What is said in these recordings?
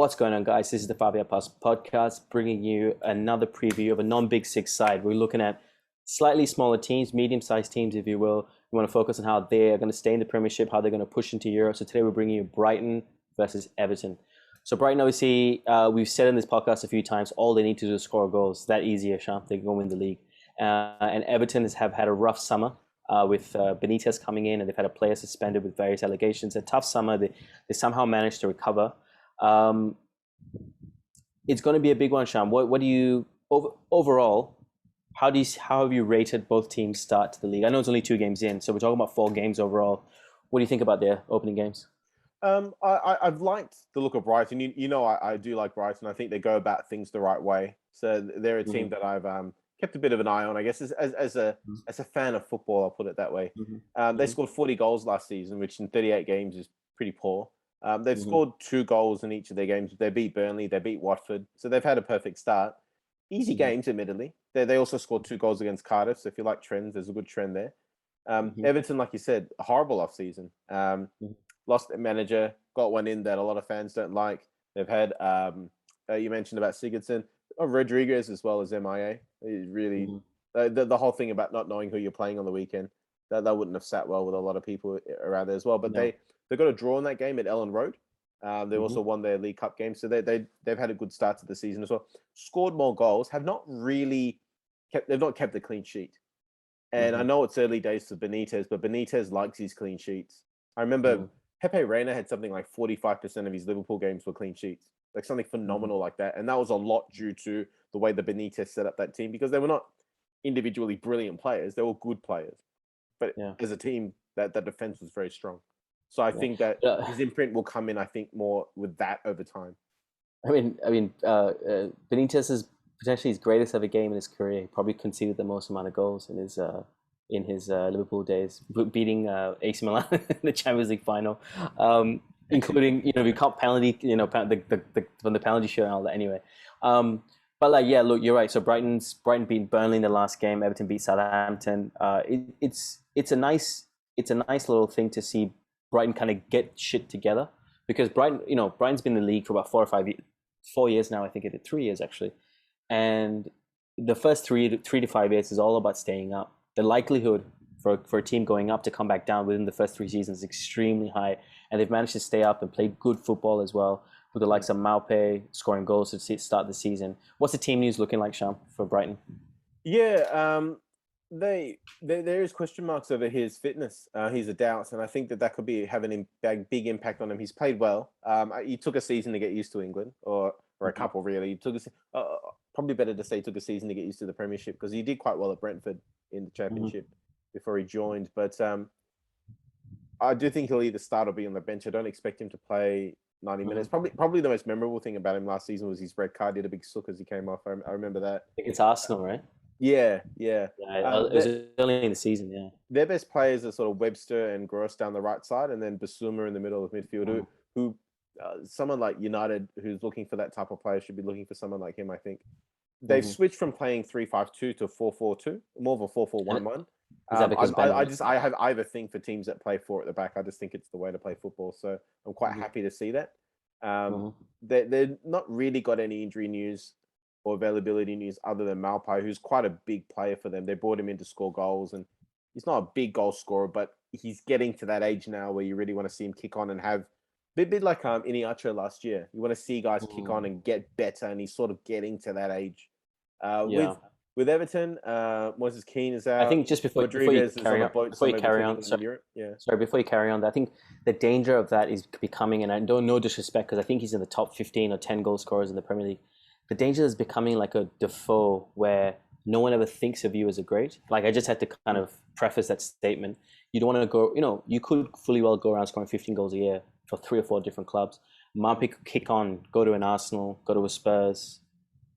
What's going on, guys? This is the 5 Hour Plus podcast, bringing you another preview of a non-Big Six side. We're looking at slightly smaller teams, medium-sized teams, if you will. We want to focus on how they are going to stay in the Premiership, how they're going to push into Europe. So today we're bringing you Brighton versus Everton. So Brighton, obviously, we've said in this podcast a few times, all they need to do is score goals. That easier, Shyam. They can go win the league. And Everton have had a rough summer with Benitez coming in, and they've had a player suspended with various allegations. A tough summer. They somehow managed to recover. It's going to be a big one, Shyam. What do you overall? How have you rated both teams' start to the league? I know it's only 2 games in, so we're talking about 4 games overall. What do you think about their opening games? I've liked the look of Brighton. I do like Brighton. I think they go about things the right way. So they're a team that I've kept a bit of an eye on. I guess as a fan of football, I'll put it that way. They scored 40 goals last season, which in 38 games is pretty poor. They've scored 2 goals in each of their games. They beat Burnley, they beat Watford, so they've had a perfect start. Easy games, admittedly. They also scored 2 goals against Cardiff. So if you like trends, there's a good trend there. Everton, like you said, a horrible off season. Lost their manager, got one in that a lot of fans don't like. They've had, you mentioned about Sigurdsson, Rodriguez as well as MIA. Really, the whole thing about not knowing who you're playing on the weekend, that wouldn't have sat well with a lot of people around there as well. But they got a draw in that game at Ellen Road. They also won their League Cup game, so they've had a good start to the season as well. Scored more goals, have not really kept the clean sheet. And I know it's early days for Benitez, but Benitez likes his clean sheets. I remember Pepe Reina had something like 45% of his Liverpool games were clean sheets, like something phenomenal like that. And that was a lot due to the way the Benitez set up that team, because they were not individually brilliant players; they were good players. But as a team, that defense was very strong. So I think that his imprint will come in, I think, more with that over time. I mean, Benitez is potentially his greatest ever game in his career. He probably conceded the most amount of goals in his Liverpool days, beating AC Milan in the Champions League final, including we caught penalty, from the penalty shoot and all that. Anyway, but look, you're right. So Brighton beat Burnley in the last game. Everton beat Southampton. It's a nice little thing to see Brighton kind of get shit together, because Brighton's been in the league for about 4 years now. I think it 3 years actually, and the first 3 to 5 years is all about staying up. The likelihood for a team going up to come back down within the first 3 seasons is extremely high, and they've managed to stay up and play good football as well, with the likes of Maupay scoring goals to start the season. What's the team news looking like, Shyam, for Brighton? Yeah, there is question marks over his fitness. He's a doubt, and I think that could be having a big impact on him. He's played well. He took a season to get used to England, or a couple really. He took probably better to say he took a season to get used to the Premiership, because he did quite well at Brentford in the Championship before he joined. But I do think he'll either start or be on the bench. I don't expect him to play 90 minutes. Probably the most memorable thing about him last season was his red card. He had a big sook as he came off. I remember that. It's Arsenal, right? Yeah. It was early in the season, yeah. Their best players are sort of Webster and Gross down the right side, and then Basuma in the middle of midfield, who someone like United, who's looking for that type of player, should be looking for someone like him, I think. They've switched from playing 3-5-2 to 4-4-2, more of a 4-4-1-1. Is that because I have a thing for teams that play 4 at the back. I just think it's the way to play football, so I'm quite happy to see that. They're not really got any injury news or availability news other than Maupay, who's quite a big player for them. They brought him in to score goals, and he's not a big goal scorer, but he's getting to that age now where you really want to see him kick on and have a bit like Iniacho last year. You want to see guys kick on and get better, and he's sort of getting to that age. With Everton, Moses Keane is out. I think just before you carry on, I think the danger of that is becoming, and I don't know disrespect, because I think he's in the top 15 or 10 goal scorers in the Premier League. The danger is becoming like a Defoe, where no one ever thinks of you as a great. Like, I just had to kind of preface that statement. You don't want to go, you could fully well go around scoring 15 goals a year for 3 or 4 different clubs. Maupay could kick on, go to an Arsenal, go to a Spurs,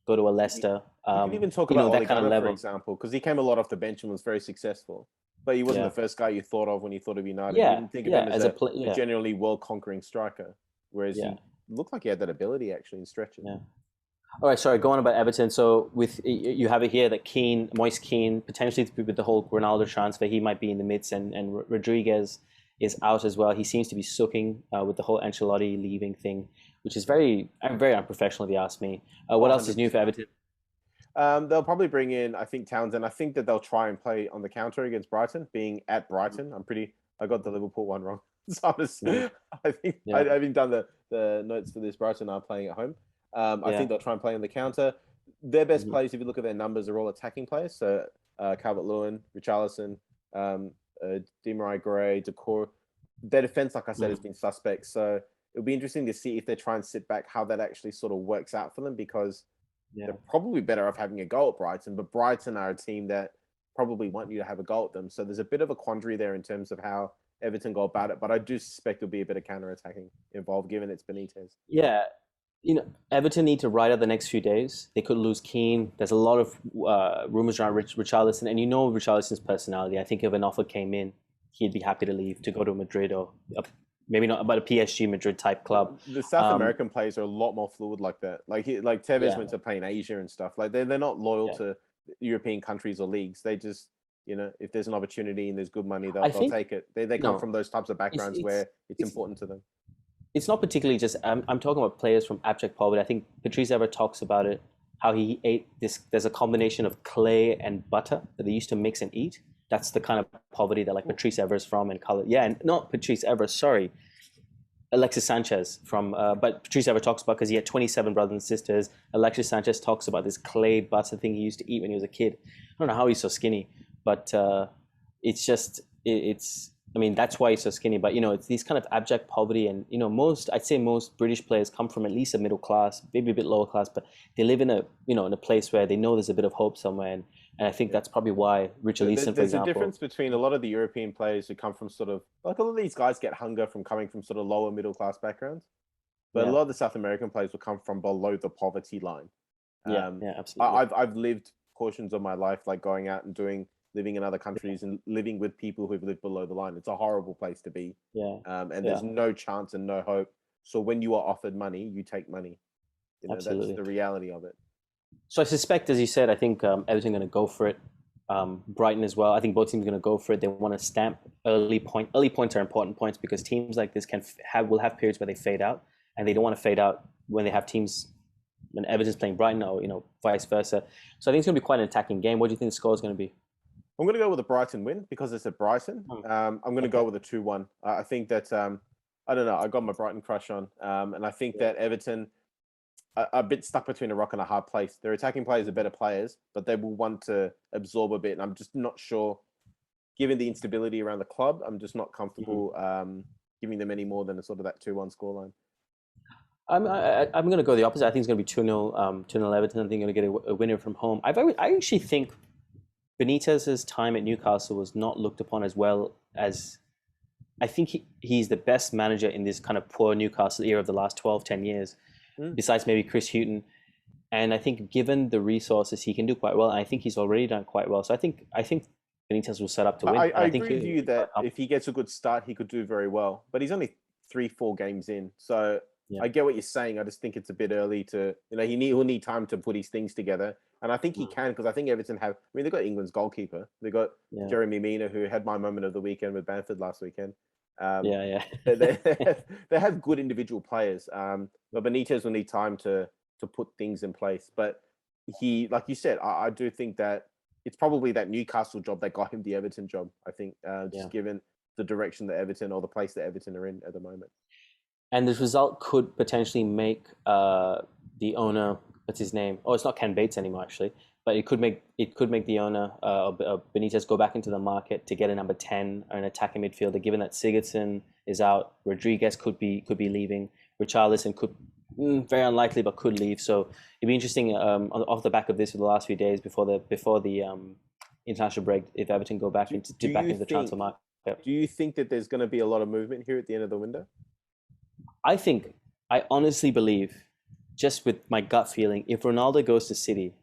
go to a Leicester. You can even talk about that kind of level, for example, because he came a lot off the bench and was very successful. But he wasn't the first guy you thought of when you thought of United. You didn't think of him as a generally world-conquering striker, whereas he looked like he had that ability actually in stretches. Yeah. All right, sorry, going on about Everton. So you have it here that Moise Keane, potentially with the whole Ronaldo transfer, he might be in the midst, and Rodriguez is out as well. He seems to be sucking with the whole Ancelotti leaving thing. which is very unprofessional if you ask me. What else is new for 100%. Everton? They'll probably bring in, I think, Townsend. I think that they'll try and play on the counter against Brighton, being at Brighton. I got the Liverpool one wrong. So Mhm. I think I Yeah. haven't done the notes for this. Brighton are playing at home. I Yeah. think they'll try and play on the counter. Their best Mhm. players, if you look at their numbers, are all attacking players. So Calvert-Lewin, Richarlison, Demarai Gray, Decor. Their defense, like I said, has Mhm. been suspect. So it'll be interesting to see if they try and sit back, how that actually sort of works out for them, because Yeah. they're probably better off having a goal at Brighton, but Brighton are a team that probably want you to have a goal at them. So there's a bit of a quandary there in terms of how Everton go about it. But I do suspect there'll be a bit of counter-attacking involved, given it's Benitez. Yeah. Everton need to ride out the next few days. They could lose Keane. There's a lot of rumors around Richarlison, and Richarlison's personality. I think if an offer came in, he'd be happy to leave to go to Madrid or maybe not, but a PSG Madrid type club. The South Um, American players are a lot more fluid like that. Like Tevez yeah, went to play in Asia and stuff. Like they're not loyal yeah. to European countries or leagues. They just, if there's an opportunity and there's good money, I they'll think take it. They come from those types of it's backgrounds it's where it's it's important to them. it's not particularly just. I'm talking about players from abject poverty. I think Patrice ever talks about it. How he ate this. There's a combination of clay and butter that they used to mix and eat. That's the kind of poverty that like Patrice Evra is from and color. Yeah, and not Patrice Evra. Sorry, Alexis Sanchez from. But Patrice Evra talks about because he had 27 brothers and sisters. Alexis Sanchez talks about this clay butter thing he used to eat when he was a kid. I don't know how he's so skinny, but it's just it's. I mean, that's why he's so skinny. But it's these kind of abject poverty, and I'd say most British players come from at least a middle class, maybe a bit lower class, but they live in a place where they know there's a bit of hope somewhere, and I think Yeah. that's probably why Richarlison, for There's a example. difference between a lot of the European players who come from sort of like a lot of these guys get hunger from coming from sort of lower middle class backgrounds, but a Yeah, lot of the South American players will come from below the poverty line. yeah, Um, yeah, absolutely. I've lived portions of my life like going out and living in other countries and living with people who've lived below the line. It's a horrible place to be, Yeah, and yeah, there's no chance and no hope. So when you are offered money, you take money. That's absolutely. the reality of it. So I suspect, as you said, I think Everton going to go for it. Brighton as well. I think both teams are going to go for it. They want to stamp early point. Early points are important points because teams like this will have periods where they fade out, and they don't want to fade out when they have teams when Everton's playing Brighton or vice versa. So I think it's going to be quite an attacking game. What do you think the score is going to be? I'm going to go with a Brighton win because it's at Brighton. Hmm. I'm going to Okay. go with a 2-1. I think that I don't know. I got my Brighton crush on, and I think Yeah. that Everton are a bit stuck between a rock and a hard place. Their attacking players are better players, but they will want to absorb a bit. And I'm just not sure, given the instability around the club, I'm just not Mhm. comfortable giving them any more than a sort of that 2-1 scoreline. I'm going to go the opposite. I think it's going to be 2-0, 2-0 Everton. I think going to get a winner from home. I actually think Benitez's time at Newcastle was not looked upon as well as I think he's the best manager in this kind of poor Newcastle era of the last 12, 10 years, Mm. besides maybe Chris Hughton. And I think given the resources, he can do quite well. And I think he's already done quite well. So I think Benitez will set up to win. I, And I I think agree with he'll you be quite that if he gets a good start, he could do very well. But he's only 3-4 games in, so yeah. I get what you're saying. I just think it's a bit early to, he'll need time to put his things together, and I think he Mm. can because I think Everton have. I mean, they've got England's goalkeeper. They got Yeah. Jeremy Mina, who had my moment of the weekend with Bamford last weekend. Yeah, yeah. They have good individual players, but Benitez will need time to put things in place. But he, like you said, I do think that it's probably that Newcastle job that got him the Everton job. I think Yeah. just given the direction that Everton or the place that Everton are in at the moment. And this result could potentially make the owner, what's his name? Oh, it's not Ken Bates anymore, actually. But it could make the owner Benitez go back into the market to get a number 10 or an attacking midfielder. Given that Sigurdsson is out, Rodriguez could be leaving. Richarlison could very unlikely, but could leave. So it'd be interesting off the back of this for the last few days before the international break if Everton go back into the transfer market. Do you think that there's going to be a lot of movement here at the end of the window? I honestly believe, just with my gut feeling, if Ronaldo goes to City,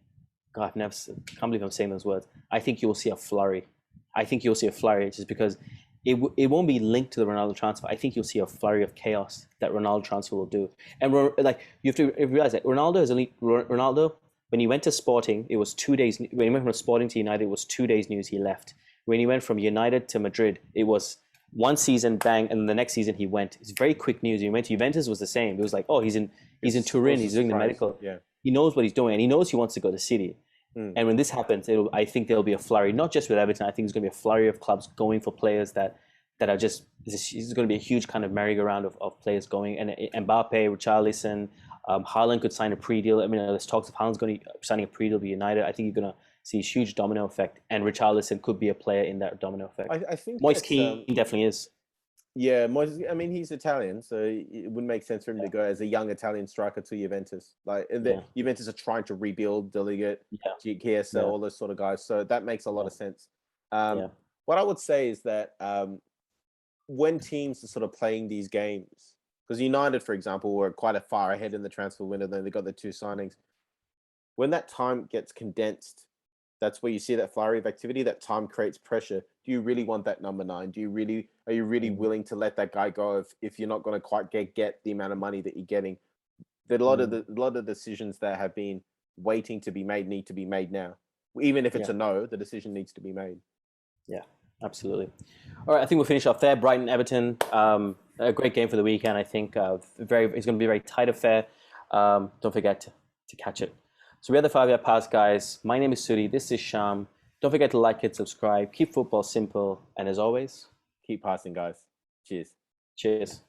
God, can't believe I'm saying those words. I think you will see a flurry. I think you'll see a flurry just because it won't be linked to the Ronaldo transfer. I think you'll see a flurry of chaos that Ronaldo transfer will do. And like you have to realize that Ronaldo when he went to Sporting, it was 2 days. When he went from Sporting to United, it was 2 days news he left. When he went from United to Madrid, it was one season, bang, and the next season he went. It's very quick news. He went to Juventus, was the same. It was like, oh, he's in Turin. He's doing the medical. Yeah, he knows what he's doing, and he knows he wants to go to City. And when this happens, I think there'll be a flurry, not just with Everton. I think there's going to be a flurry of clubs going for players that are just. This is going to be a huge kind of merry-go-round of players going. And Mbappe, Richarlison, Haaland could sign a pre-deal. I mean, there's talks of Haaland's going to signing a pre-deal with United. I think you're going to see a huge domino effect, and Richarlison could be a player in that domino effect. I think Moise Kean definitely is. Yeah, I mean, he's Italian, so it would make sense for him to go as a young Italian striker to Juventus. Like, Juventus are trying to rebuild Delegate, GSL, all those sort of guys. So that makes a lot of sense. What I would say is that when teams are sort of playing these games, because United, for example, were quite a far ahead in the transfer window, then they got the 2 signings. When that time gets condensed, that's where you see that flurry of activity. That time creates pressure. Do you really want that number 9? Are you really willing to let that guy go if you're not going to quite get the amount of money that you're getting? A lot of the decisions that have been waiting to be made need to be made now. Even if it's a no, the decision needs to be made. Yeah, absolutely. All right, I think we'll finish off there. Brighton, Everton, a great game for the weekend. I think it's going to be a very tight affair. Don't forget to catch it. So we are the 5-Yard Pass, guys. My name is Suddy. This is Shyam. Don't forget to like it, subscribe, keep football simple, and as always, keep passing, guys. Cheers. Cheers.